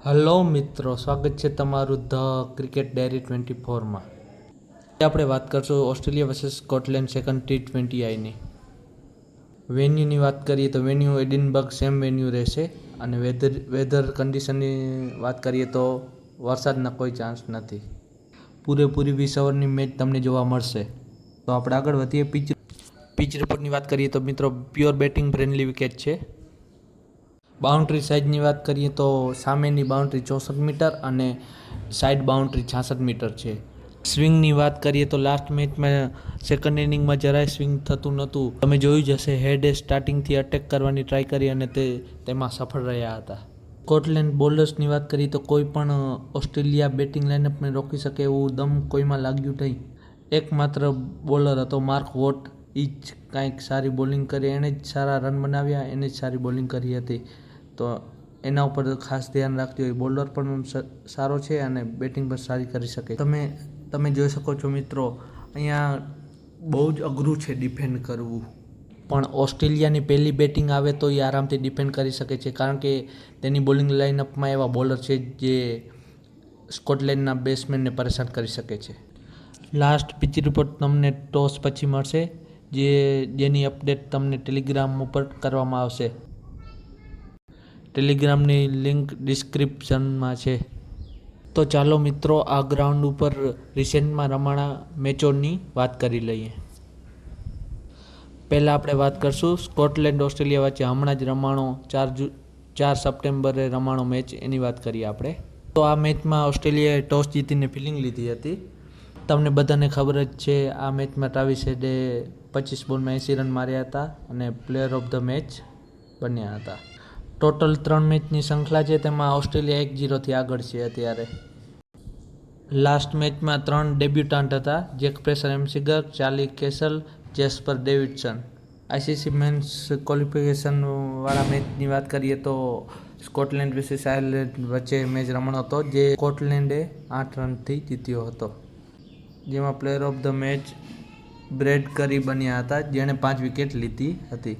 Hello મિત્રો, સ્વાગત છે તમારું ધ ક્રિકેટ ડાયરી 24માં. આપણે વાત કરશું ઓસ્ટ્રેલિયા વર્સેસ સ્કોટલેન્ડ સેકન્ડ T20Iની. વેન્યુની વાત કરીએ તો વેન્યુ એડિનબર્ગ સેમ વેન્યુ રહેશે અને વેધર કન્ડિશનની વાત કરીએ તો વરસાદના કોઈ ચાન્સ નથી. પૂરેપૂરી 20 ઓવરની મેચ તમને જોવા મળશે. તો આપણે આગળ વધીએ. પિચ રિપોર્ટની વાત કરીએ તો મિત્રો પ્યોર બેટિંગ ફ્રેન્ડલી વિકેટ છે. બાઉન્ડ્રી સાઇઝની વાત કરીએ તો સામેની બાઉન્ડ્રી 64 મીટર અને સાઇડ બાઉન્ડ્રી 66 મીટર છે. સ્વિંગની વાત કરીએ તો લાસ્ટ મેચમાં સેકન્ડ ઇનિંગમાં જરાય સ્વિંગ થતું નહોતું. તમે જોયું જ હશે, હેડે સ્ટાર્ટિંગથી અટેક કરવાની ટ્રાય કરી અને તેમાં સફળ રહ્યા હતા. સ્કોટલેન્ડ બોલર્સની વાત કરીએ તો કોઈ પણ ઓસ્ટ્રેલિયા બેટિંગ લાઇનઅપને રોકી શકે એવું દમ કોઈમાં લાગ્યું નહીં. એકમાત્ર બોલર હતો માર્ક વોટ, એ જ કાંઈક સારી બોલિંગ કરી, એણે જ સારા રન બનાવ્યા, એને જ સારી બોલિંગ કરી હતી. તો એના ઉપર ખાસ ધ્યાન રાખજો. એ બોલર પણ સારો છે અને બેટિંગ પણ સારી કરી શકે. તમે જોઈ શકો છો મિત્રો, અહીંયા બહુ જ અઘરું છે ડિફેન્ડ કરવું. પણ ઓસ્ટ્રેલિયાની પહેલી બેટિંગ આવે તો એ આરામથી ડિફેન્ડ કરી શકે છે, કારણ કે તેની બોલિંગ લાઇનઅપમાં એવા બોલર છે જે સ્કોટલેન્ડના બેટ્સમેનને પરેશાન કરી શકે છે. લાસ્ટ પિચ રિપોર્ટ તમને ટોસ પછી મળશે, જેની અપડેટ તમને ટેલિગ્રામ ઉપર કરવામાં આવશે. ટેલિગ્રામની લિંક ડિસ્ક્રિપ્શનમાં છે. તો ચાલો મિત્રો, આ ગ્રાઉન્ડ ઉપર રિસેન્ટમાં રમાણા મેચોની વાત કરી લઈએ. પહેલાં આપણે વાત કરશું સ્કોટલેન્ડ ઓસ્ટ્રેલિયા વચ્ચે હમણાં જ રમાણો 4 સપ્ટેમ્બરે રમાણો મેચ, એની વાત કરીએ આપણે. તો આ મેચમાં ઓસ્ટ્રેલિયાએ ટોસ જીતીને ફિલ્ડિંગ લીધી હતી. તમને બધાને ખબર જ છે, આ મેચમાં ટ્રાવિસ હેડે 25 બોલમાં 80 રન માર્યા હતા અને પ્લેયર ઓફ ધ મેચ બન્યા હતા. ટોટલ 3 મેચની શૃંખલા છે, તેમાં ઓસ્ટ્રેલિયા 1-0થી આગળ છે અત્યારે. લાસ્ટ મેચમાં 3 ડેબ્યુટાન્ટ હતા: જેક ફ્રેશર એમ્સિગર, Charlie Cassell, Jasper Davidson. ICC men's qualification વાળા મેચની વાત કરીએ તો સ્કોટલેન્ડ વર્સિસ આયર્લેન્ડ વચ્ચે મેચ રમાયો હતો, જે સ્કોટલેન્ડે 8 રનથી જીત્યો હતો. જેમાં player of the match Brad Currie બન્યા હતા, જેણે 5 વિકેટ લીધી હતી.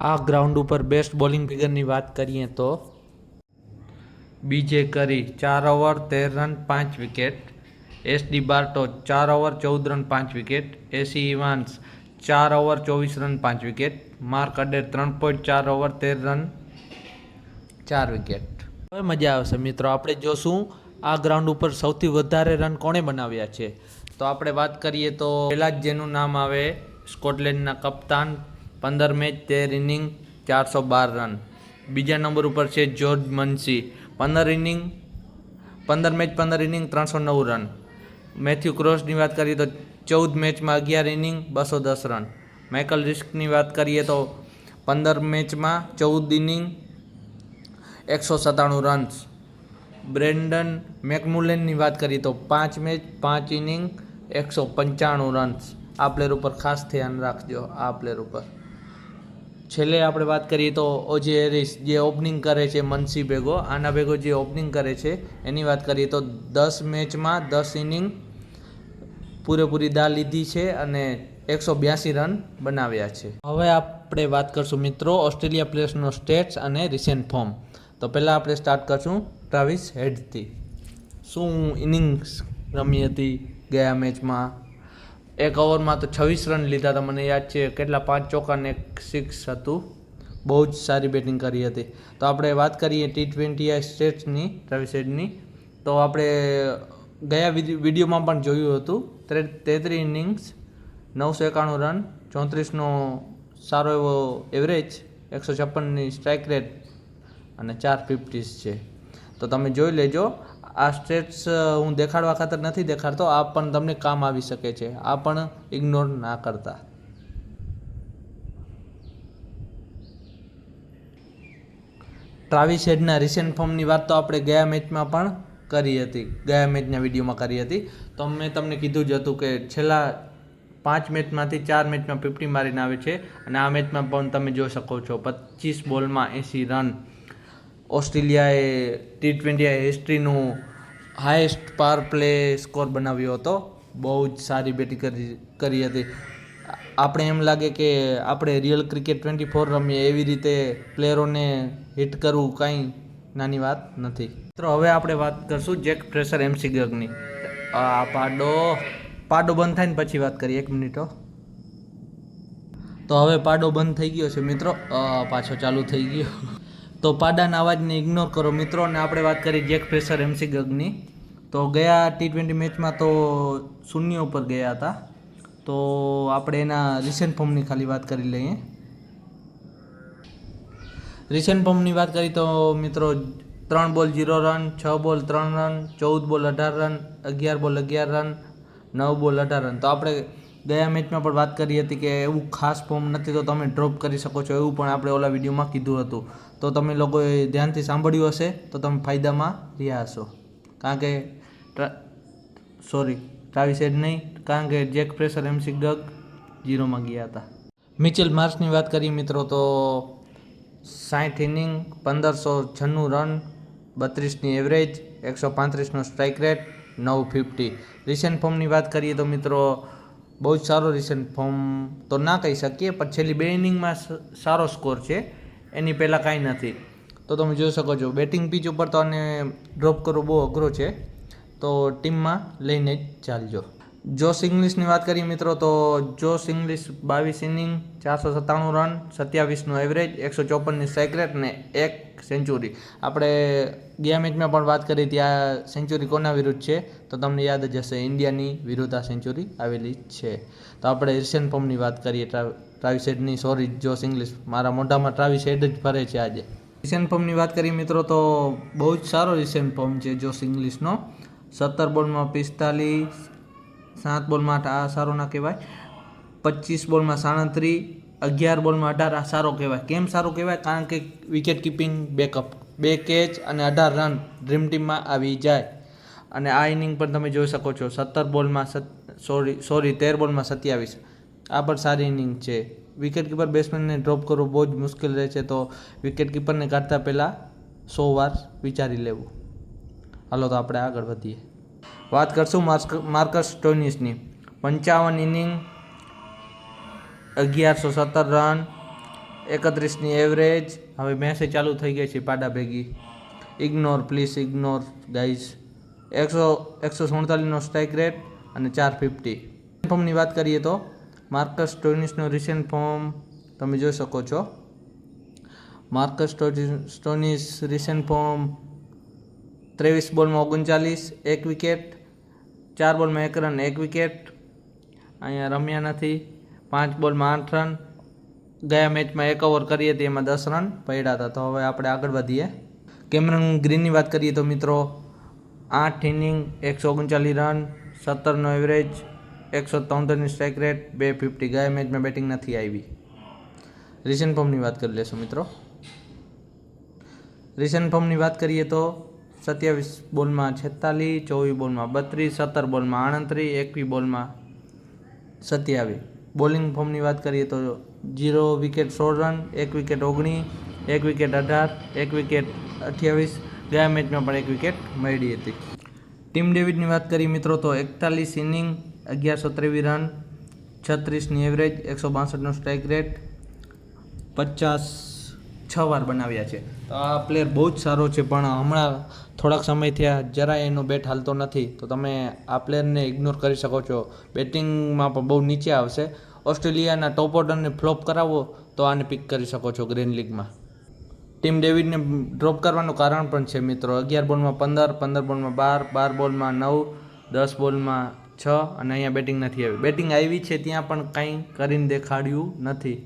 આ ગ્રાઉન્ડ ઉપર બેસ્ટ બોલિંગ ફિગરની વાત કરીએ તો BJ Currie 4 over 13 run 5 wicket, SD Barto 4 over 14 run 5 wicket, AC Evans 4 over 24 run 5 wicket, Mark Adair 3.4 over 13 run 4 wicket. હવે મજા આવશે મિત્રો, આપણે જોશું આ ગ્રાઉન્ડ ઉપર સૌથી વધારે રન કોણે બનાવ્યા છે. તો આપણે વાત કરીએ તો પહેલાં જ જેનું નામ આવે, સ્કોટલેન્ડના કપ્તાન, 15 મેચ 13 ઇનિંગ 412 રન. બીજા નંબર ઉપર છે George Munsey, 15 match 15 inning 309 run. Matthew ક્રોસની વાત કરીએ તો 14 મેચમાં 11 ઇનિંગ 210 રન. માઇકલ રિસ્કની વાત કરીએ તો 15 મેચમાં 14 ઇનિંગ 197 રન્સ. બ્રેન્ડન મેકમુલેનની વાત કરીએ તો 5 મેચ 5 ઇનિંગ 195 રન્સ. આ પ્લેયર ઉપર ખાસ ધ્યાન રાખજો. આ પ્લેયર ઉપર છેલ્લે આપણે વાત કરીએ તો ઓજે હેરિસ, જે ઓપનિંગ કરે છે મન્સી ભેગો, આના ભેગો જે ઓપનિંગ કરે છે એની વાત કરીએ તો 10 મેચમાં 10 ઇનિંગ પૂરેપૂરી દા લીધી છે અને 182 રન બનાવ્યા છે. હવે આપણે વાત કરશું મિત્રો ઓસ્ટ્રેલિયા પ્લેયર્સનો સ્ટેટ્સ અને રિસેન્ટ ફોર્મ. તો પહેલાં આપણે સ્ટાર્ટ કરશું ટ્રાવિસ હેડથી. શું ઇનિંગ્સ રમી હતી ગયા મેચમાં! એક ઓવરમાં તો 26 રન લીધા હતા, મને યાદ છે. કેટલા 5 ચોકા ને 1 સિક્સ હતું. બહુ જ સારી બેટિંગ કરી હતી. તો આપણે વાત કરીએ T20I સ્ટેટ્સની, ટ્રાવિસ હેડની. તો આપણે ગયા વિડીયોમાં પણ જોયું હતું. 33 ઇનિંગ્સ 991 રન, 34નો સારો એવો એવરેજ, 156ની સ્ટ્રાઇક રેટ અને 4 50s છે. તો તમે જોઈ લેજો. આ સ્ટેટ્સ હું દેખાડવા ખાતર નથી દેખાડતો, આ પણ તમને કામ આવી શકે છે, આ પણ ઇગ્નોર ના કરતા. ટ્રાવિસ હેડના રિસેન્ટ ફોર્મની વાત તો આપણે ગયા મેચમાં પણ કરી હતી, ગયા મેચના વિડીયોમાં કરી હતી. તો મેં તમને કીધું જ હતું કે છેલ્લા 5 મેચમાંથી 4 મેચમાં 50 મારીને આવે છે અને આ મેચમાં પણ તમે જોઈ શકો છો 25 બોલમાં 80 રન. ઓસ્ટ્રેલિયાએ T20I હિસ્ટ્રીનું હાઈએસ્ટ પાવર પ્લે સ્કોર બનાવ્યો હતો. બહુ જ સારી બેટિંગ કરી હતી. આપણે એમ લાગે કે આપણે રિયલ ક્રિકેટ 24 રમીએ એવી રીતે પ્લેયરોને હિટ કરવું કાંઈ નાની વાત નથી મિત્રો. હવે આપણે વાત કરશું જેક ફ્રેશર MC ગગની. આ પાડો બંધ થાય ને પછી વાત કરીએ. 1 મિનિટ. તો હવે પાડો બંધ થઈ ગયો છે મિત્રો, પાછો ચાલુ થઈ ગયો. તો પાડાના અવાજને ઇગ્નોર કરો મિત્રો. અને આપણે વાત કરીએ જેક ફ્રેશર MC ગગની. તો ગયા T20 મેચમાં તો 0 ઉપર ગયા હતા. તો આપણે એના રિસેન્ટ ફોર્મની ખાલી વાત કરી લઈએ. રિસેન્ટ ફોર્મની વાત કરી તો મિત્રો 3 બોલ 0 રન, 6 બોલ 3 રન, 14 બોલ 18 રન, 11 બોલ 11 રન, 9 બોલ 18 રન. તો આપણે ગયા મેચમાં પણ વાત કરી હતી કે એવું ખાસ ફોર્મ નથી તો તમે ડ્રોપ કરી શકો છો, એવું પણ આપણે ઓલા વિડીયોમાં કીધું હતું. તો તમે લોકોએ ધ્યાનથી સાંભળ્યું હશે તો તમે ફાયદામાં રહ્યા હશો. કારણ કે ટ્રાવિસ હેડ નહીં, કારણ કે જેક ફ્રેશર MC ગગ 0માં ગયા હતા. મિચેલ માર્શની વાત કરીએ મિત્રો તો 60 ઇનિંગ, 1596 રન, 32ની એવરેજ, 135નો સ્ટ્રાઇક રેટ, 950. રિસેન્ટ ફોર્મની વાત કરીએ તો મિત્રો બહુ જ સારો રિસેન્ટ ફોર્મ તો ના કહી શકીએ, પણ છેલ્લી 2 ઇનિંગમાં સારો સ્કોર છે, એની પહેલાં કાંઈ નથી. તો તમે જોઈ શકો છો બેટિંગ પિચ ઉપર તો આને ડ્રોપ કરવો બહુ અઘરો છે, તો ટીમમાં લઈને જ ચાલજો. જોશ ઇંગ્લિશની વાત કરીએ મિત્રો તો જોશ ઇંગ્લિશ 22 ઇનિંગ, 497 રન, 27નો એવરેજ, 154ની સ્ટ્રાઇક રેટ ને 1 સેન્ચુરી. આપણે ગયા મેચમાં પણ વાત કરી ત્યાં સેન્ચુરી કોના વિરુદ્ધ છે તો તમને યાદ જ હશે, ઇન્ડિયાની વિરુદ્ધ આ સેન્ચુરી આવેલી છે. તો આપણે રિસેન્ટ ફોર્મની વાત કરીએ ટ્રાવિસ હેડની. જોશ ઇંગ્લિશ, મારા મોઢામાં ટ્રાવિસ હેડ જ ફરે છે આજે. રિસેન્ટ ફોર્મની વાત કરીએ મિત્રો તો બહુ જ સારો રિસેન્ટ ફોર્મ છે જોશ ઇંગ્લિશનો. 17 બોલમાં 45, 7 બોલમાં 8, આ સારો ના કહેવાય. 25 બોલમાં 37, 11 બોલમાં 18, આ સારો કહેવાય. કેમ સારો કહેવાય? કારણ કે વિકેટ કીપિંગ બેકઅપ, 2 કેચ અને 18 રન ડ્રીમ ટીમમાં આવી જાય. અને આ ઇનિંગ પણ તમે જોઈ શકો છો 13 બોલમાં 27, આ પણ સારી ઇનિંગ છે. વિકેટ કીપર બેટ્સમેનને ડ્રોપ કરવું બહુ જ મુશ્કેલ રહે છે, તો વિકેટ કીપરને કાઢતા પહેલાં 100 વાર વિચારી લેવું. હાલો તો આપણે આગળ વધીએ. વાત કરશું માર્કસ સ્ટોઇનિસની. 55 ઇનિંગ, 1117 રન, 31ની એવરેજ. હવે મેચે ચાલુ થઈ ગઈ છે પાડા ભેગી, પ્લીઝ ઇગ્નોર ગાઈઝ. 147નો સ્ટ્રાઇક રેટ અને 450. ફોર્મની વાત કરીએ તો માર્કસ સ્ટોઇનિસનો રિસેન્ટ ફોર્મ તમે જોઈ શકો છો. માર્કસ સ્ટોઇનિસ રિસેન્ટ ફોર્મ 23 બોલમાં 39, 1 વિકેટ, 4 બોલમાં 1 રન, 1 વિકેટ. અહીંયા રમ્યા નથી. 5 બોલમાં 8 રન. ગયા મેચમાં 1 ઓવર કરી હતી, એમાં 10 રન પડ્યા હતા. તો હવે આપણે આગળ વધીએ. કેમરન ગ્રીનની વાત કરીએ તો મિત્રો 8 ઇનિંગ, 139 રન, 17નો એવરેજ, 173ની સ્ટ્રાઇક રેટ, 250. ગયા મેચમાં બેટિંગ નથી આવી. રિસેન્ટ ફોર્મની વાત કરી લેશું મિત્રો. રિસેન્ટ ફોર્મની વાત કરીએ તો 27 બોલમાં 46, 24 બોલમાં 32, 17 બોલમાં 38, 21 બોલમાં 27. બોલિંગ ફોર્મની વાત કરીએ તો 0 wicket 16 run, 1 wicket 19, 1 wicket 18, 1 wicket 28. ગયા મેચમાં પણ 1 વિકેટ મળી હતી. ટીમ ડેવિડની વાત કરીએ મિત્રો તો 41 ઇનિંગ, 1123 રન, 36ની એવરેજ, 162નો સ્ટ્રાઇક રેટ, 56 વાર બનાવ્યા છે. તો આ પ્લેયર બહુ જ સારો છે, પણ હમણાં થોડાક સમયથી જરાય એનો બેટ હાલતો નથી, તો તમે આ પ્લેયરને ઇગ્નોર કરી શકો છો. બેટિંગમાં પણ બહુ નીચે આવશે. ઓસ્ટ્રેલિયાના ટોપ ઓર્ડરને ફ્લોપ કરાવો તો આને પિક કરી શકો છો ગ્રીન લીગમાં. ટીમ ડેવિડને ડ્રોપ કરવાનું કારણ પણ છે મિત્રો. 11 બોલમાં 15, 15 બોલમાં 12, 12 બોલમાં 9, 10 બોલમાં 6, અને અહીંયા બેટિંગ નથી આવી. બેટિંગ આવી છે ત્યાં પણ કંઈ કરીને દેખાડ્યું નથી.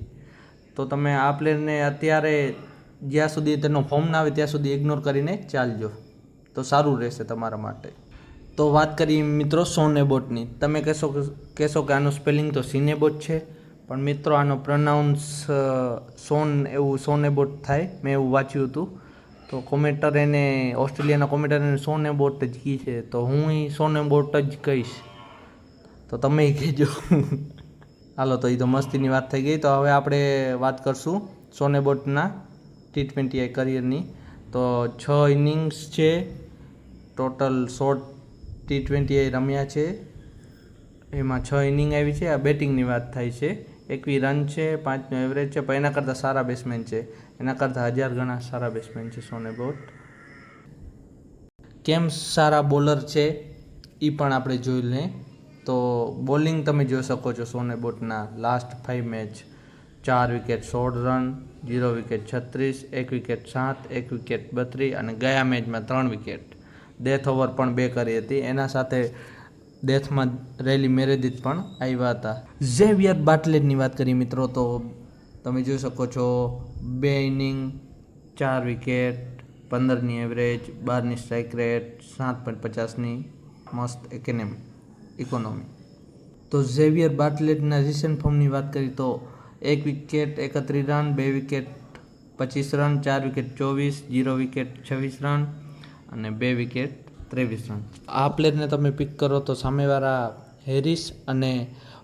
તો તમે આ પ્લેયરને અત્યારે જ્યાં સુધી તેનો ફોર્મ ના આવે ત્યાં સુધી ઇગ્નોર કરીને ચાલજો, તો સારું રહેશે તમારા માટે. તો વાત કરીએ મિત્રો શોન એબોટની. તમે કહેશો કે આનું સ્પેલિંગ તો સિનેબોટ છે, પણ મિત્રો આનો પ્રોનાઉન્સ શોન એબોટ થાય, મેં એવું વાંચ્યું હતું. તો કોમેન્ટર એને ઓસ્ટ્રેલિયાના કોમેન્ટર એને શોન એબોટ જ કહી છે, તો હું શોન એબોટ જ કહીશ, તો તમે કહેજો. હાલો તો એ તો મસ્તીની વાત થઈ ગઈ. તો હવે આપણે વાત કરશું શોન એબોટના T20 કરિયરની. તો 6 ઇનિંગ્સ છે, ટોટલ 16 T20 રમ્યા છે, એમાં 6 ઇનિંગ આવી છે. આ બેટિંગની વાત થાય છે. 21 રન છે, 5નો એવરેજ છે, પણ એના કરતાં સારા બેટ્સમેન છે, એના કરતાં 1000 ગણા સારા બેટ્સમેન છે શોન એબોટ. કેમ સારા બોલર છે એ પણ આપણે જોઈ લઈએ. તો બોલિંગ તમે જોઈ શકો છો સોને બોટના last 5 match 4 wicket 16 run, 0 wicket 36, 1 wicket 7, 1 wicket 32 અને ગયા મેચમાં 3 વિકેટ. ડેથ ઓવર પણ 2 કરી હતી. એના સાથે ડેથમાં રેલી મેરેદિત પણ આવ્યા હતા. ઝેવિયર બાટલેટની વાત કરીએ મિત્રો તો તમે જોઈ શકો છો 2 ઇનિંગ 4 વિકેટ, 15ની એવરેજ, 12ની સ્ટ્રાઇક રેટ, 7.50ની મસ્ત ઇકોનોમી. તો ઝેવિયર બાટલેટના રિસેન્ટ ફોર્મની વાત કરીએ તો 1 wicket 31 run, 2 wicket 25 run, 4 wicket 24, 0 wicket 26 run અને 2 વિકેટ 23 રન. આ પ્લેયરને તમે પિક કરો તો સામેવાળા હેરિસ અને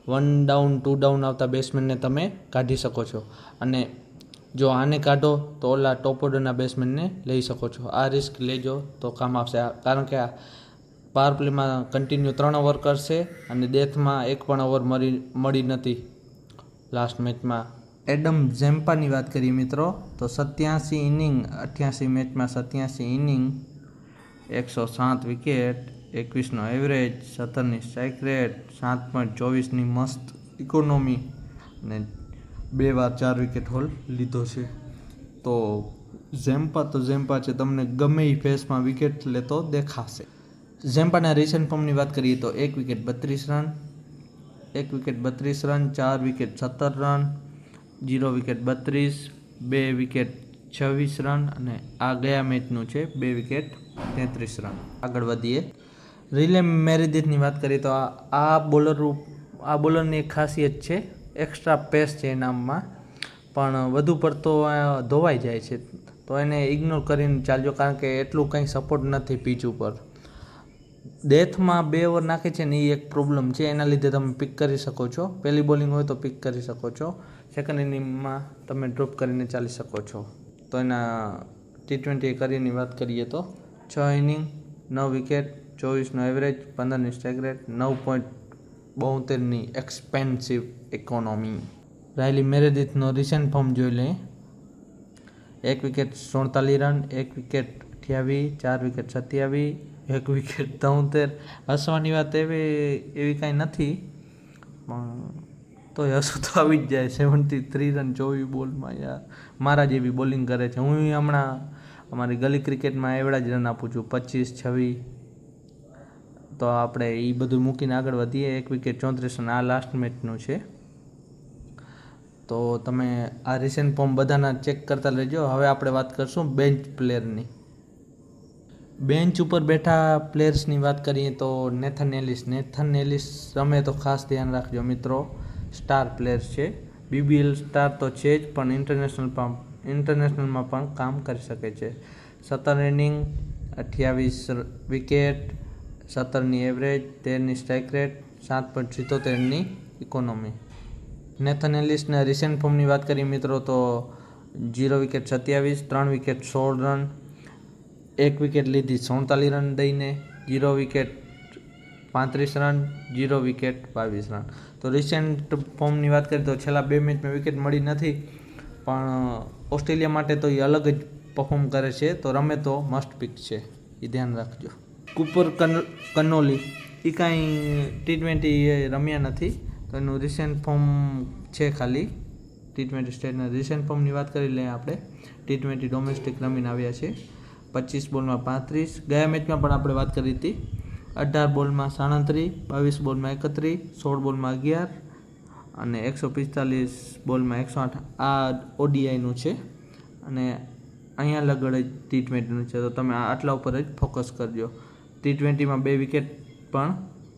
1 ડાઉન 2 ડાઉન આવતા બેટ્સમેનને તમે કાઢી શકો છો. અને જો આને કાઢો તો ઓલા ટોપ ઓર્ડરના બેટ્સમેનને લઈ શકો છો. આ રિસ્ક લેજો તો કામ આવશે. કારણ કે આ પાવર પ્લેમાં કન્ટિન્યુ 3 ઓવર કરશે અને ડેથમાં એક પણ ઓવર મળી નથી લાસ્ટ મેચમાં. એડમ ઝેમ્પાની વાત કરીએ મિત્રો તો 87 ઇનિંગ 88 મેચમાં 87 ઇનિંગ, 107 વિકેટ, 21નો એવરેજ, 17ની સ્ટ્રાઇક રેટ, 7.24ની મસ્ત ઇકોનોમી અને 2 વાર 4 વિકેટ હોલ લીધો છે. તો ઝેમ્પા છે, તમને ગમે એ ફેસમાં વિકેટ લેતો દેખાશે. ઝેમ્પાના રિસેન્ટ ફોર્મની વાત કરીએ તો 1 wicket 32 run, 1 wicket 32 run, 4 wicket 17 run, 0 wicket 32, 2 wicket 26 run અને આ ગયા મેચનું છે 2 વિકેટ 33 રન. આગળ વધીએ. રિલે મેરેદિથની વાત કરીએ તો આ બોલરની એક ખાસિયત છે, એક્સ્ટ્રા પેસ છે એનામાં, પણ વધુ પડતો ધોવાઈ જાય છે તો એને ઇગ્નોર કરીને ચાલજો. કારણ કે એટલું કંઈ સપોર્ટ નથી પીચ ઉપર. ડેથમાં 2 ઓવર નાખે છે ને એ એક પ્રોબ્લેમ છે, એના લીધે તમે પિક કરી શકો છો. પહેલી બોલિંગ હોય તો પિક કરી શકો છો, સેકન્ડ ઇનિંગમાં તમે ડ્રોપ કરીને ચાલી શકો છો. તો એના T20 કરિયરની વાત કરીએ તો 6 ઇનિંગ 9 વિકેટ, 24નો એવરેજ, 15ની સ્ટ્રાઇક રેટ, 9.72ની એક્સપેન્સિવ ઇકોનોમી. રાયલી મેરેદિથનો રિસેન્ટ ફોર્મ જોઈ લઈએ. 1 wicket 47 run, 1 wicket 28, 4 wicket 27, 1 wicket 73. હસવાની વાત એવી કાંઈ નથી, પણ તોય હસવું તો આવી જ જાય. 73 રન 24 બોલમાં યાર, મારા જેવી બોલિંગ કરે છે. હું હમણાં અમારી ગલી ક્રિકેટમાં એવડા જ રન આપું છું, 25 26. તો આપણે એ બધું મૂકીને આગળ વધીએ. 1 વિકેટ 34 રન આ લાસ્ટ મેચનું છે. તો તમે આ રિસેન્ટ ફોર્મ બધાના ચેક કરતા રહેજો. હવે આપણે વાત કરશું બેન્ચ પ્લેયરની. બેન્ચ ઉપર બેઠા પ્લેયર્સની વાત કરીએ તો નેથન એલિસ રમે તો ખાસ ધ્યાન રાખજો મિત્રો. સ્ટાર પ્લેયર છે, BBL સ્ટાર તો છે જ, પણ ઇન્ટરનેશનલમાં પણ કામ કરી શકે છે. 17 ઇનિંગ 28 વિકેટ, 17ની એવરેજ, 13ની સ્ટ્રાઇક રેટ, 7.77ની ઇકોનોમી. નેથન એલિસના રિસેન્ટ ફોર્મની વાત કરીએ મિત્રો તો 0 વિકેટ 27, 3 વિકેટ 16 રન, 1 વિકેટ લીધી 47 રન દઈને, 0 વિકેટ 35 રન, 0 વિકેટ 22 રન. તો રિસેન્ટ ફોર્મની વાત કરીએ તો છેલ્લા 2 મેચમાં વિકેટ મળી નથી, પણ ઓસ્ટ્રેલિયા માટે તો એ અલગ જ પરફોર્મ કરે છે. તો રમે તો મસ્ટ પિક છે, એ ધ્યાન રાખજો. કૂપર કનોલી એ કાંઈ T20 રમ્યા નથી, તો એનું રિસેન્ટ ફોર્મ છે ખાલી T20 સ્ટેટના. રિસેન્ટ ફોર્મની વાત કરી લઈએ આપણે. T20 ડોમેસ્ટિક રમીને આવ્યા છે. 25 બોલમાં 35, ગયા મેચમાં પણ આપણે વાત કરી હતી. 18 બોલમાં 37, 22 બોલમાં 31, 16 બોલમાં 11 અને 145 બોલમાં 108. આ ODIનું છે અને અહીંયા લગડ જ T20નું છે. તો તમે આટલા ઉપર જ ફોકસ કરજો. T20માં 2 વિકેટ પણ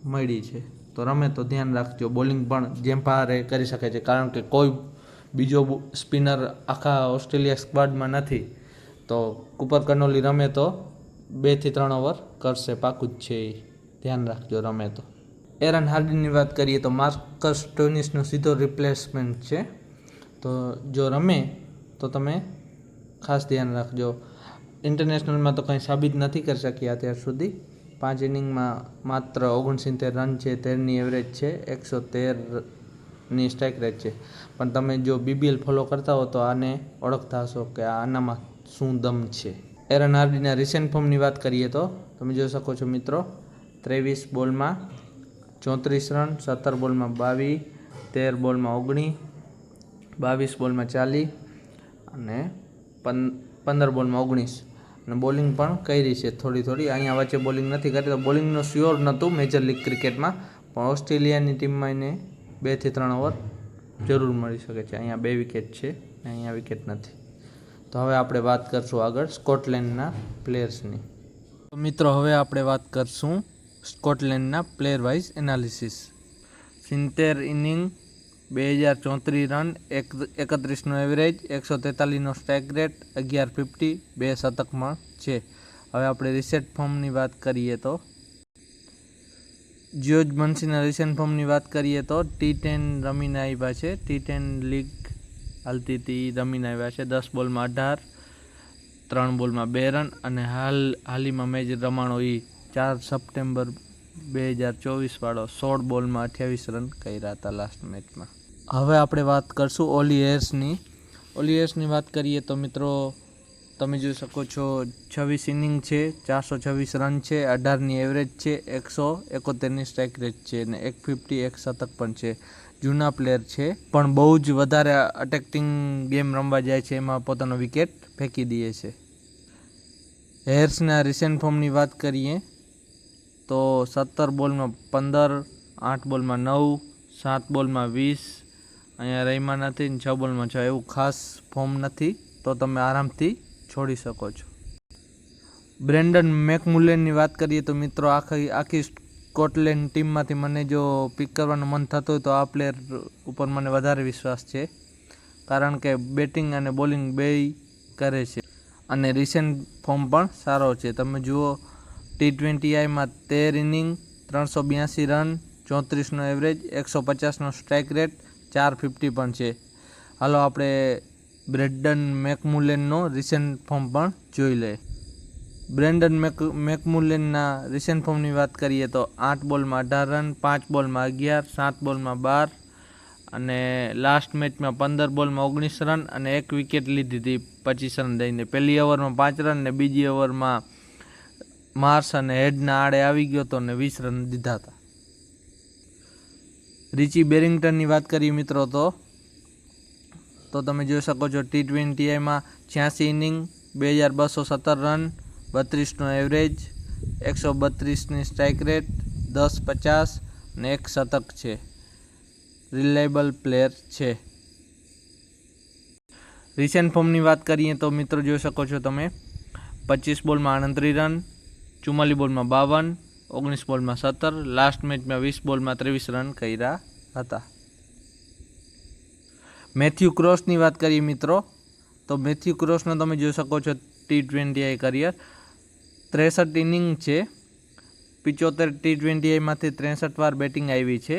મળી છે. તો રમે તો ધ્યાન રાખજો. બોલિંગ પણ ઝેમ્પા કરી શકે છે, કારણ કે કોઈ બીજો સ્પિનર આખા ઓસ્ટ્રેલિયા સ્ક્વાડમાં નથી. તો કૂપર કનોલી રમે તો 2 થી 3 ઓવર કરશે, પાકું જ છે એ, ધ્યાન રાખજો રમે તો. એરન હાર્ડિનની વાત કરીએ તો માર્કસ સ્ટોઇનિસનો સીધો રિપ્લેસમેન્ટ છે. તો જો રમે તો તમે ખાસ ધ્યાન રાખજો. ઇન્ટરનેશનલમાં તો કંઈ સાબિત નથી કરી શક્યા અત્યાર સુધી. 5 ઇનિંગમાં માત્ર 69 રન છે, 13ની એવરેજ છે, 113ની સ્ટ્રાઇક રેટ છે. પણ તમે જો BBL ફોલો કરતા હો તો આને ઓળખતા હશો કે આનામાં શું દમ છે. એરન હાર્ડીના રિસેન્ટ ફોર્મની વાત કરીએ તો તમે જોઈ શકો છો મિત્રો, 23 બોલમાં 34 રન, 17 બોલમાં 22, 13 બોલમાં 19, 22 બોલમાં 40 અને 15 બોલમાં 19. અને બોલિંગ પણ કરી છે થોડી. અહીંયા વચ્ચે બોલિંગ નથી કરી, તો બોલિંગનો શ્યોર નહોતું મેજર લીગ ક્રિકેટમાં, પણ ઓસ્ટ્રેલિયાની ટીમમાં એને 2 થી 3 ઓવર જરૂર મળી શકે છે. અહીંયા 2 વિકેટ છે, અહીંયા વિકેટ નથી. તો હવે આપણે વાત કરશું આગળ સ્કોટલેન્ડના પ્લેયર્સની. તો મિત્રો હવે આપણે વાત કરશું સ્કોટલેન્ડના player wise analysis. 70 inning, 2034 run, 31નો એવરેજ, 143નો સ્ટ્રાઇક રેટ, 1150, 2 શતકમાં છે. હવે આપણે રિસેન્ટ ફોર્મની વાત કરીએ તો જ્યોર્જ બંસીના રિસેન્ટ ફોર્મની વાત કરીએ તો T10 રમીને આવ્યા છે. T10 લીગ હાલતી હતી, રમીને આવ્યા છે. 10 બોલમાં 18, 3 બોલમાં 2 રન અને હાલીમાં મેચ રમાણો એ 4 સપ્ટેમ્બર 2024 વાળો 16 બોલમાં 28 રન કર્યા હતા લાસ્ટ મેચમાં. હવે આપણે વાત કરશું ઓલી હેર્સની. ઓલી હેર્સની વાત કરીએ તો મિત્રો તમે જોઈ શકો છો, 26 ઇનિંગ છે, 426 રન છે, 18ની એવરેજ છે, 171ની સ્ટ્રાઇક રેટ છે અને 150, 1 શતક પણ છે. જૂના પ્લેયર છે, પણ બહુ જ વધારે અટેકિંગ ગેમ રમવા જાય છે, એમાં પોતાનો વિકેટ ફેંકી દે છે. હેર્સના રિસેન્ટ ફોર્મની વાત કરીએ તો 17 બોલમાં 15, 8 બોલમાં 9, 7 બોલમાં 20, અહીંયા રહીમાં નથી, 6 બોલમાં 6. એવું ખાસ ફોર્મ નથી, તો તમે આરામથી છોડી શકો છો. બ્રેન્ડન મેકમુલેનની વાત કરીએ તો મિત્રો આખી સ્કોટલેન્ડ ટીમમાંથી મને જો પિક કરવાનું મન થતું હોય તો આ પ્લેયર ઉપર મને વધારે વિશ્વાસ છે, કારણ કે બેટિંગ અને બોલિંગ બેય કરે છે અને રિસેન્ટ ફોર્મ પણ સારો છે. તમે જુઓ, T20Iમાં 13 ઇનિંગ, 382 રન, 34નો એવરેજ, 150નો સ્ટ્રાઇક રેટ, 450 પણ છે. હાલો આપણે બ્રેન્ડન મેકમુલેનનો રિસેન્ટ ફોર્મ પણ જોઈ લઈએ. બ્રેન્ડન મેકમુલેનના રિસેન્ટ ફોર્મની વાત કરીએ તો 8 બોલમાં 18 રન, 5 બોલમાં 11, 7 બોલમાં 12 અને લાસ્ટ મેચમાં 15 બોલમાં 19 રન અને 1 વિકેટ લીધી હતી 25 રન દઈને. પહેલી ઓવરમાં 5 રન ને બીજી ઓવરમાં માર્સ અને હેડના આડે આવી ગયો હતો અને 20 રન દીધા હતા. રિચી બેરિંગ્ટનની વાત કરીએ મિત્રો તો તમે જોઈ શકો છો, T20Iમાં 86 ઇનિંગ, 2217 રન, 32નો એવરેજ, 132ની સ્ટ્રાઇક રેટ, 10-50 અને 1 શતક છે. રિલાયબલ પ્લેયર છે. રિસેન્ટ ફોર્મની વાત કરીએ તો મિત્રો જોઈ શકો છો તમે, 25 બોલમાં 29 રન, 44 બોલમાં 52, 19 બોલમાં 17, લાસ્ટ મેચમાં 20 બોલમાં 23 રન કર્યા હતા. મેથ્યુ ક્રોસની વાત કરીએ મિત્રો તો મેથ્યુ ક્રોસનો તમે જોઈ શકો છો T20I કરિયર, 63 ઇનિંગ છે, 75 T20Iમાંથી 63 વાર બેટિંગ આવી છે,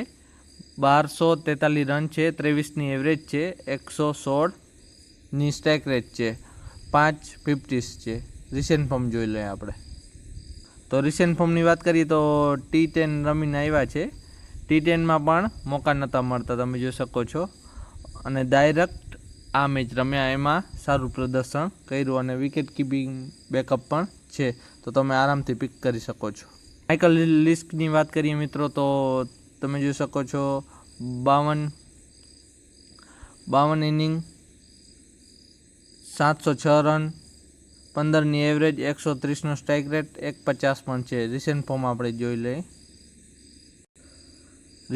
1243 રન છે, 23ની એવરેજ છે, 116ની સ્ટ્રાઇક રેટ છે, 550 છે. રિસેન્ટ ફોર્મ જોઈ લઈએ આપણે. તો રિસેન્ટ ફોર્મની વાત કરીએ તો T10 રમીને આવ્યા છે. T10માં પણ મોકા નહોતા મળતા, તમે જોઈ શકો છો, અને ડાયરેક્ટ આ મેચ રમ્યા, એમાં સારું પ્રદર્શન કર્યું અને વિકેટ કીપિંગ બેકઅપ પણ છે, તો તમે આરામથી પિક કરી શકો છો. માઇકલ લિસ્કની વાત કરીએ મિત્રો તો તમે જોઈ શકો છો, 52 ઇનિંગ, 706 રન, 15ની એવરેજ, 130નો સ્ટ્રાઇક રેટ, 150 પણ છે. રિસેન્ટ ફોર્મ આપણે જોઈ લઈએ.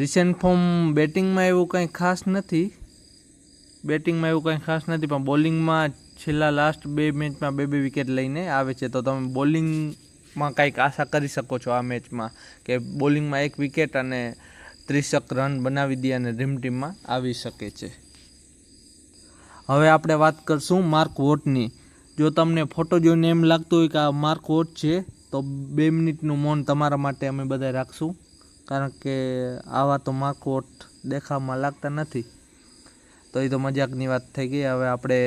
રિસેન્ટ ફોર્મ બેટિંગમાં એવું કંઈ ખાસ નથી, પણ બોલિંગમાં છેલ્લા લાસ્ટ 2 મેચમાં 2 વિકેટ લઈને આવે છે, તો તમે બોલિંગમાં કંઈક આશા કરી શકો છો આ મેચમાં, કે બોલિંગમાં 1 વિકેટ અને 30 રન બનાવી દે અને ડ્રીમ ટીમમાં આવી શકે છે. હવે આપણે વાત કરશું માર્ક વોટની. જો તમને ફોટો જોઈને એમ લાગતું હોય કે આ માર્ક વોટ છે, તો 2 મિનિટનું મૌન તમારા માટે અમે બધા રાખશું, કારણ કે આવા તો માર્ક વોટ દેખાવમાં લાગતા નથી. તો એ તો મજાકની વાત થઈ ગઈ. હવે આપણે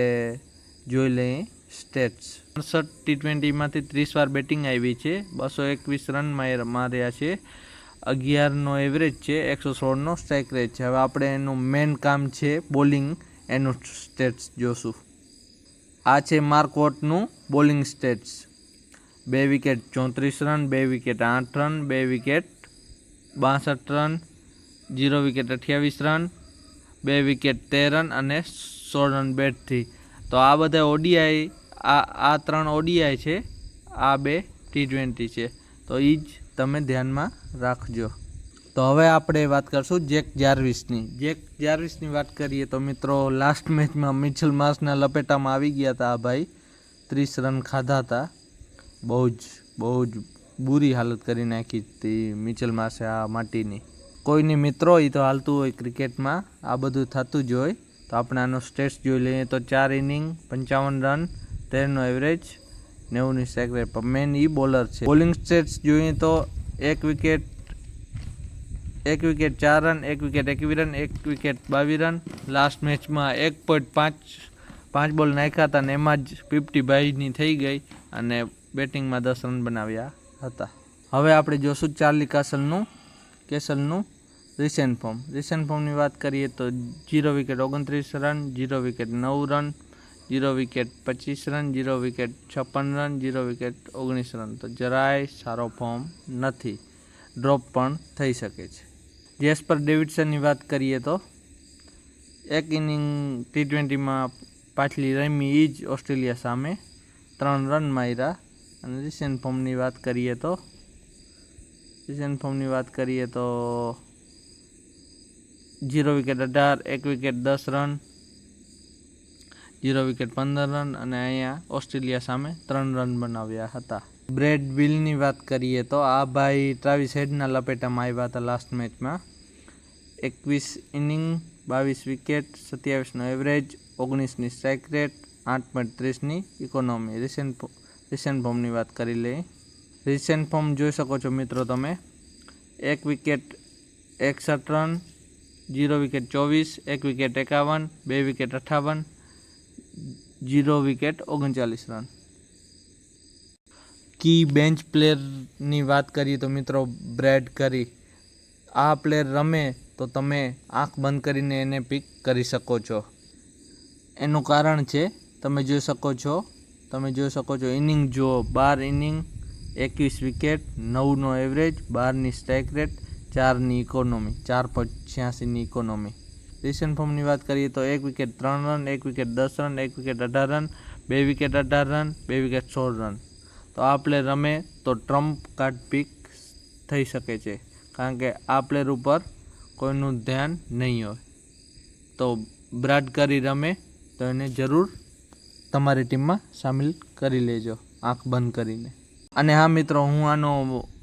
જોઈ લઈએ સ્ટેટ્સ. 68 T20માંથી 30 વાર બેટિંગ આવી છે, 221 રન માર્યા છે, 11નો એવરેજ છે, 116નો સ્ટ્રાઇક રેટ છે. હવે આપણે એનું મેઇન કામ છે બોલિંગ, એનું સ્ટેટ્સ જોશું. આ છે માર્ક વોટનું bowling stats. 2 wicket 34 run, 2 wicket 8 run, 2 wicket 62 run, 0 wicket 28 run, 2 wicket 13 run અને 16 રન બેટથી. તો આ બધા ઓડીઆઈ, આ 3 ઓડીઆઈ છે, આ 2 T20 છે. તો એ જ તમે ધ્યાનમાં રાખજો. તો હવે આપણે વાત કરશું જેક જાર્વિસની. જેક જાર્વિસની વાત કરીએ તો મિત્રો, લાસ્ટ મેચમાં મિચેલ માર્શના લપેટામાં આવી ગયા હતા આ ભાઈ. 30 રન ખાધા હતા. બહુ જ બુરી હાલત કરી નાખી હતી મિચેલ માર્શે આ માટીની. કોઈની મિત્રો એ તો હાલતું હોય ક્રિકેટમાં, આ બધું થતું જ હોય. તો આપણે આનો સ્ટેટ્સ જોઈ લઈએ તો 4 ઇનિંગ 55 રન, 13નો એવરેજ, 90ની સ્ટ્રાઇક રેટ. મેન એ બોલર છે. બોલિંગ સ્ટેટ્સ જોઈએ તો 1 wicket 4 run, 1 wicket 21 run, 1 wicket 22 run. Last મેચમાં 1.5 બોલ નાખ્યા હતા અને એમાં જ 50 થઈ ગઈ અને બેટિંગમાં 10 રન બનાવ્યા હતા. હવે આપણે જોશું ચાર્લી કેસલનું રિસેન્ટ ફોર્મ. રિસેન્ટ ફોર્મની વાત કરીએ તો 0 wicket 29 run, 0 wicket 9 run, 0 wicket 25 run, 0 wicket 56 run, 0 wicket 19 run. તો જરાય સારો ફોર્મ નથી. ડ્રોપ પણ થઈ શકે છે. જેસ્પર ડેવિડસનની વાત કરીએ તો 1 ઇનિંગ T20માં પાછલી રમી એ જ ઓસ્ટ્રેલિયા સામે, 3 રન માર્યા. અને રિસેન્ટ ફોર્મની વાત કરીએ તો 0 wicket 18, 1 wicket 10 run, 0 wicket 15 run અને અહીંયા ઓસ્ટ્રેલિયા સામે 3 રન બનાવ્યા હતા. બ્રેડ વિલની વાત કરીએ તો આ ભાઈ ટ્રાવિસ હેડના લપેટામાં આવ્યા હતા લાસ્ટ મેચમાં. 21 ઇનિંગ 22 વિકેટ, 27નો એવરેજ, 19ની સ્ટ્રાઇક રેટ, 8.30ની ઇકોનોમી. રિસેન્ટ ફોર્મની વાત કરી લઈએ. રિસેન્ટ ફોર્મ જોઈ શકો છો મિત્રો તમે. 1 wicket 61 run, 0 wicket 24, 1 wicket 51, 2 wicket 58, 0 wicket 39 run. Key bench પ્લેયરની વાત કરીએ તો મિત્રો, બ્રેડ કરી. આ પ્લેયર રમે તો તમે આંખ બંધ કરીને એને પિક કરી શકો છો. એનું કારણ છે તમે જોઈ શકો છો ઇનિંગ જુઓ. 12 ઇનિંગ 21 વિકેટ, 9નો એવરેજ, 12ની સ્ટ્રાઇક રેટ, 4ની ઇકોનોમી, 4.86ની ઇકોનોમી. રિસેન્ટ ફોર્મની વાત કરીએ તો 1 wicket 3 run, 1 wicket 10 run, 1 wicket 18 run, 2 wicket 18 run, 2 wicket 16 run. તો આ પ્લેયર રમે તો ટ્રમ્પ કાર્ડ પિક થઈ શકે છે, કારણ કે આ પ્લેયર ઉપર કોઈનું ધ્યાન નહીં હોય. તો બ્રાડ કરી રમે તો એને જરૂર તમારી ટીમમાં સામેલ કરી લેજો આંખ બંધ કરીને. અને હા મિત્રો, હું આનો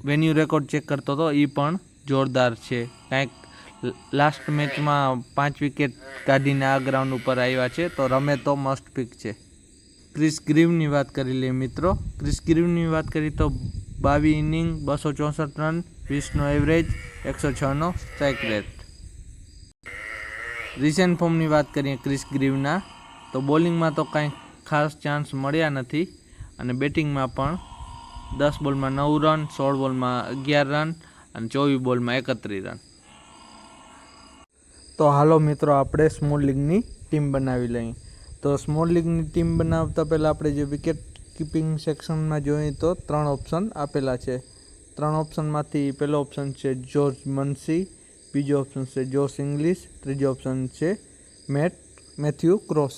વેન્યુ રેકોર્ડ ચેક કરતો હતો, એ પણ જોરદાર છે. કાંઈક લાસ્ટ મેચમાં 5 વિકેટ કાઢીને આ ગ્રાઉન્ડ ઉપર આવ્યા છે. તો રમે તો મસ્ટ પિક છે. ક્રિસ ગ્રીવની વાત કરી લઈએ મિત્રો. ક્રિસ ગ્રીવની વાત કરીએ તો 22 ઇનિંગ 264 રન, 20નો એવરેજ, 106નો સ્ટ્રાઇક રેટ. રિસેન્ટ ફોર્મની વાત કરીએ ક્રિસ ગ્રીવના તો બોલિંગમાં તો કાંઈ ખાસ ચાન્સ મળ્યા નથી અને બેટિંગમાં પણ 10 બોલમાં 9 રન, 16 બોલમાં 11 રન અને 24 બોલમાં 31 રન. તો હાલો મિત્રો, આપણે સ્મોલ લીગની ટીમ બનાવી લઈએ. તો સ્મોલ લીગની ટીમ બનાવતા પહેલાં આપણે જે વિકેટ કીપિંગ સેક્શનમાં જોઈએ તો 3 ઓપ્શન આપેલા છે. 3 ઓપ્શનમાંથી પહેલો ઓપ્શન છે જ્યોર્જ મન્સી, બીજો ઓપ્શન છે જોશ ઇંગ્લિશ, ત્રીજો ઓપ્શન છે મેથ્યુ ક્રોસ.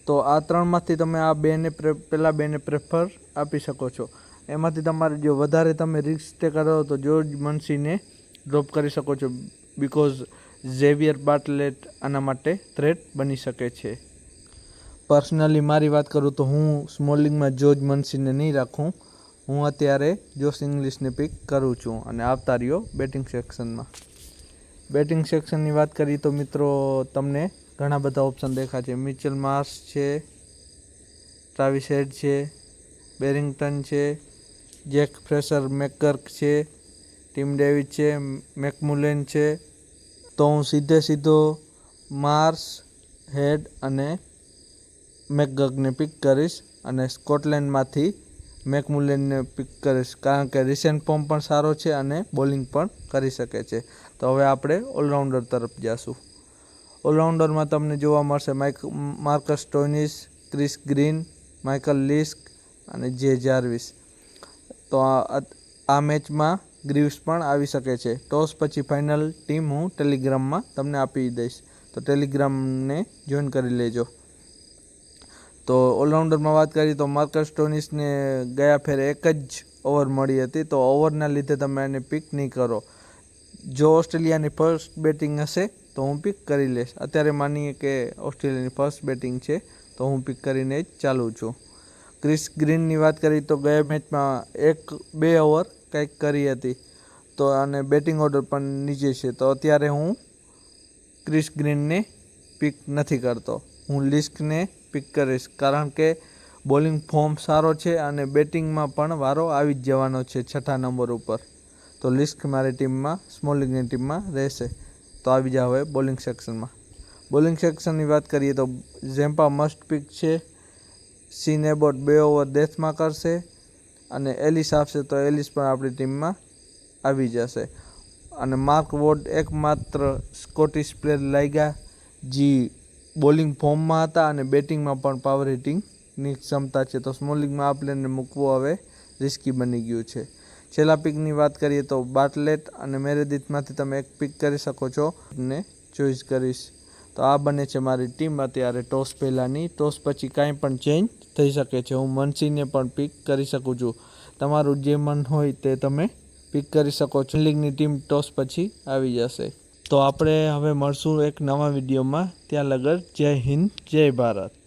તો આ 3માંથી તમે આ પહેલાં બેને પ્રેફર આપી શકો છો. એમાંથી તમારે જો વધારે તમે રિસ્ક ટેકર હો તો જ્યોર્જ મન્સીને ડ્રોપ કરી શકો છો, બિકોઝ ઝેવિયર બાર્ટલેટ આના માટે થ્રેટ બની શકે છે. પર્સનલી મારી વાત કરું તો હું સ્મોલ લીગમાં જ્યોર્જ મન્સીને નહીં રાખું. હું અત્યારે જોશ ઇંગ્લિશને પિક કરું છું અને આવતા રહ્યો બેટિંગ સેક્શનમાં. બેટિંગ સેક્શનની વાત કરીએ તો મિત્રો, તમને ઘણા બધા ઓપ્શન દેખાય છે. મિચેલ માર્શ છે, ટ્રાવિસ હેડ છે, બેરિંગ્ટન છે, જેક ફ્રેશર મેકગર્ક છે, ટીમ ડેવિડ છે, મેકમુલેન છે. તો હું સીધો માર્શ, હેડ અને મેકગર્કને પિક કરીશ અને સ્કોટલેન્ડમાંથી મેકમુલેનને પિક કરીશ, કારણ કે રિસેન્ટ ફોર્મ પણ સારો છે અને બોલિંગ પણ કરી શકે છે. તો હવે આપણે ઓલરાઉન્ડર તરફ જઈશું. ઓલરાઉન્ડરમાં તમને જોવા મળશે Marcus Stoinis, Chris Green, Michael Lisk અને જે જાર્વિસ. તો આ મેચમાં ગ્રીવ્સ પણ આવી શકે છે. ટોસ પછી ફાઇનલ ટીમ હું ટેલિગ્રામમાં તમને આપી દઈશ, તો ટેલિગ્રામને જોઈન કરી લેજો. તો ઓલરાઉન્ડરમાં વાત કરીએ તો માર્કસ સ્ટોઇનિસને ગયા ફેરે એક જ ઓવર મળી હતી, તો ઓવરના લીધે તમે એને પિક નહીં કરો. જો ઓસ્ટ્રેલિયાની ફર્સ્ટ બેટિંગ હશે તો હું પિક કરી લઈશ. અત્યારે માનીએ કે ઓસ્ટ્રેલિયાની ફર્સ્ટ બેટિંગ છે તો હું પિક કરીને જ ચાલુ છું. ક્રિસ ગ્રીનની વાત કરીએ તો ગયા મેચમાં 1-2 ઓવર કંઈક કરી હતી, તો અને બેટિંગ ઓર્ડર પણ નીચે છે, તો અત્યારે હું ક્રિસ ગ્રીનને પિક નથી કરતો. હું લિસ્કને પિક કરીશ, કારણ કે બોલિંગ ફોર્મ સારો છે અને બેટિંગમાં પણ વારો આવી જ જવાનો છે 6થા નંબર ઉપર. તો લિસ્ક મારી ટીમમાં, સ્મોલ લીગની ટીમમાં રહેશે. તો આવી જાવ હવે બોલિંગ સેક્શનમાં. બોલિંગ સેક્શનની વાત કરીએ તો ઝેમ્પા મસ્ટ પિક છે. સીન એબોટ 2 ઓવર ડેથમાં કરશે અને એલિસ આવશે તો એલિસ પણ આપણી ટીમમાં આવી જશે. અને માર્ક વોડ એકમાત્ર સ્કોટિશ પ્લેયર લાગ્યા જે બોલિંગ ફોર્મમાં હતા અને બેટિંગમાં પણ પાવર હિટિંગની ક્ષમતા છે, તો સ્મોલ લીગમાં આ પ્લેયરને મૂકવો હવે રિસ્કી બની ગયું છે. છેલ્લા પિકની વાત કરીએ તો બાર્ટલેટ અને મેરેદિથમાંથી તમે એક પિક કરી શકો છો, ને ચોઈસ કરીશ. તો આ બને છે મારી ટીમ અત્યારે ટોસ પહેલાંની. ટોસ પછી કાંઈ પણ ચેન્જ થઈ શકે છે. હું મનસીને પણ પિક કરી શકું છું. તમારું જે મન હોય તે તમે પિક કરી શકો છો. લીગની ટીમ ટોસ પછી આવી જશે. તો આપણે હવે મળશું એક નવા વિડીયોમાં. ત્યાં લગર જય હિન્દ, જય ભારત.